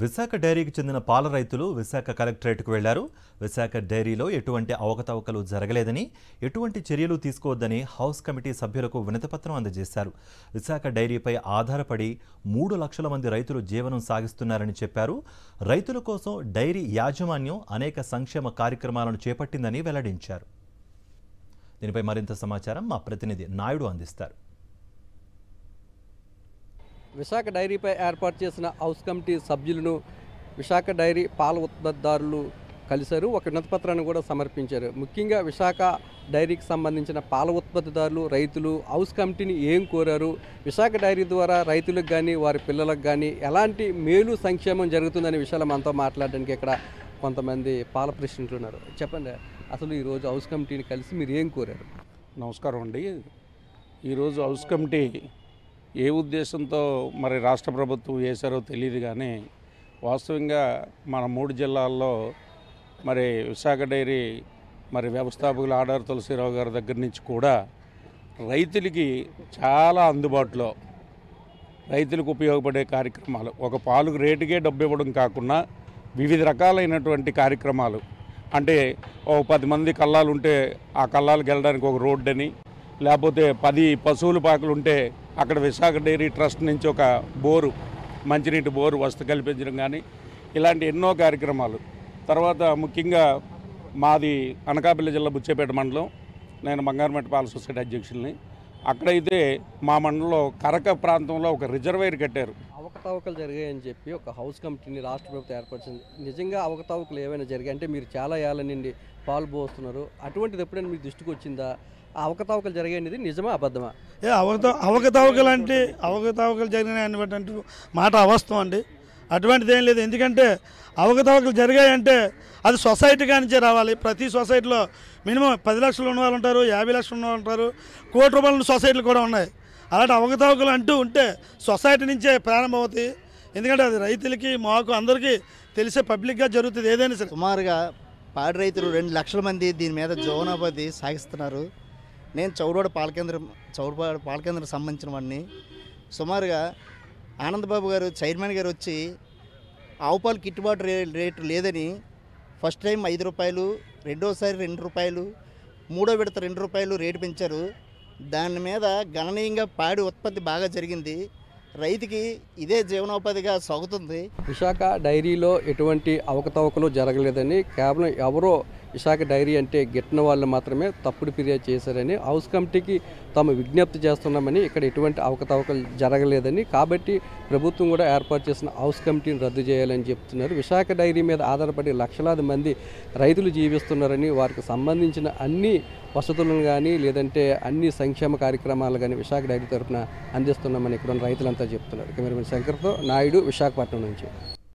విశాఖ డైరీకి చెందిన పాల రైతులు విశాఖ కలెక్టరేట్కు వెళ్లారు. విశాఖ డైరీలో ఎటువంటి అవకతవకలు జరగలేదని, ఎటువంటి చర్యలు తీసుకోవద్దని హౌస్ కమిటీ సభ్యులకు వినతిపత్రం అందజేశారు. విశాఖ డైరీపై ఆధారపడి 3 లక్షల మంది రైతులు జీవనం సాగిస్తున్నారని చెప్పారు. రైతుల కోసం డైరీ యాజమాన్యం అనేక సంక్షేమ కార్యక్రమాలను చేపట్టిందని వెల్లడించారు. దీనిపై మరింత సమాచారం మా ప్రతినిధి నాయుడు అందిస్తారు. విశాఖ డైరీపై ఏర్పాటు చేసిన హౌస్ కమిటీ సభ్యులను విశాఖ డైరీ పాల ఉత్పత్తిదారులు కలిశారు. ఒక వినతిపత్రాన్ని కూడా సమర్పించారు. ముఖ్యంగా విశాఖ డైరీకి సంబంధించిన పాల ఉత్పత్తిదారులు, రైతులు హౌస్ కమిటీని ఏం కోరారు, విశాఖ డైరీ ద్వారా రైతులకు కానీ వారి పిల్లలకు కానీ ఎలాంటి మేలు సంక్షేమం జరుగుతుందనే విషయాలు మనతో మాట్లాడడానికి ఇక్కడ కొంతమంది పాల ప్రెసిడెంట్లు ఉన్నారు. చెప్పండి, అసలు ఈరోజు హౌస్ కమిటీని కలిసి మీరు ఏం కోరారు? నమస్కారం అండి. ఈరోజు హౌస్ కమిటీ ఏ ఉద్దేశంతో మరి రాష్ట్ర ప్రభుత్వం వేశారో తెలియదు, కానీ వాస్తవంగా మన 3 జిల్లాల్లో మరి విశాఖ డైరీ మరి వ్యవస్థాపకులు ఆడారు తులసిరావు గారి దగ్గర నుంచి కూడా రైతులకి చాలా అందుబాటులో రైతులకు ఉపయోగపడే కార్యక్రమాలు, ఒక పాలకు రేటుకే డబ్బు ఇవ్వడం కాకుండా వివిధ రకాలైనటువంటి కార్యక్రమాలు, అంటే ఒక 10 మంది కల్లాలు ఉంటే ఆ కల్లాలకు వెళ్ళడానికి ఒక రోడ్డు అని, లేకపోతే 10 పశువుల పాకలు ఉంటే అక్కడ విశాఖ డైరీ ట్రస్ట్ నుంచి ఒక బోరు, మంచినీటి బోరు వసతి కల్పించడం కానీ ఇలాంటి ఎన్నో కార్యక్రమాలు. తర్వాత ముఖ్యంగా మాది అనకాపల్లి జిల్లా బుచ్చేపేట మండలం, నేను బంగారమెట్ట పాల సొసైటీ అధ్యక్షుల్ని. అక్కడైతే మా మండలంలో కరక ప్రాంతంలో ఒక రిజర్వాయర్ కట్టారు. అవకతవకలు జరిగాయని చెప్పి ఒక హౌస్ కమిటీని రాష్ట్ర ప్రభుత్వం ఏర్పరిచింది. నిజంగా అవకతవకలు ఏమైనా జరిగాయి అంటే మీరు చాలా ఏళ్ళ నుండి పాలు పోస్తున్నారు, అటువంటిది ఎప్పుడైనా మీ దృష్టికి వచ్చిందా? అవకతవకలు జరిగాయనేది నిజమా అబద్ధమా? అవకతవకలు జరిగినాయని బట్టి అంటూ మాట అవాస్తవం అండి. అటువంటిది ఏం లేదు. ఎందుకంటే అవకతవకలు జరిగాయంటే అది సొసైటీ కానించే రావాలి. ప్రతి సొసైటీలో మినిమం 10 లక్షలు ఉన్న వాళ్ళు ఉంటారు, 50 లక్షలు ఉన్న వాళ్ళు ఉంటారు, ₹1 కోటి ఉన్న సొసైటీలు కూడా ఉన్నాయి. అలాంటి అవకతవకలు అంటూ ఉంటే సొసైటీ నుంచే ప్రారంభమవుతాయి. ఎందుకంటే అది రైతులకి, మాకు అందరికీ తెలిసే పబ్లిక్గా జరుగుతుంది ఏదైనా సరే. సుమారుగా పాడి రైతులు 2 లక్షల మంది దీని మీద జీవనోపాధి సాగిస్తున్నారు. నేను చౌడవాడ పాలకేంద్రం సంబంధించిన వాడిని. సుమారుగా ఆనందబాబు గారు చైర్మన్ గారు వచ్చి ఆవు పాలు గిట్టుబాటు రేటు లేదని ఫస్ట్ టైం ₹5, రెండోసారి ₹2, మూడో విడత ₹2 రేటు పెంచారు. దాని మీద గణనీయంగా పాడి ఉత్పత్తి బాగా జరిగింది. రైతుకి ఇదే జీవనోపాధిగా సాగుతుంది. విశాఖ డైరీలో ఎటువంటి అవకతవకలు జరగలేదని, కేవలం ఎవరో విశాఖ డైరీ అంటే గిట్టిన వాళ్ళు మాత్రమే తప్పుడు ఫిర్యాదు చేశారని హౌస్ కమిటీకి తాము విజ్ఞప్తి చేస్తున్నామని, ఇక్కడ ఎటువంటి అవకతవకలు జరగలేదని, కాబట్టి ప్రభుత్వం కూడా ఏర్పాటు చేసిన హౌస్ కమిటీని రద్దు చేయాలని చెప్తున్నారు. విశాఖ డైరీ మీద ఆధారపడి లక్షలాది మంది రైతులు జీవిస్తున్నారని, వారికి సంబంధించిన అన్ని వసతులను కానీ లేదంటే అన్ని సంక్షేమ కార్యక్రమాలు కానీ విశాఖ డైరీ తరఫున అందిస్తున్నామని ఇక్కడ రైతులంతా చెప్తున్నారు. కెమెరామెన్ శంకర్తో నాయుడు, విశాఖపట్నం నుంచి.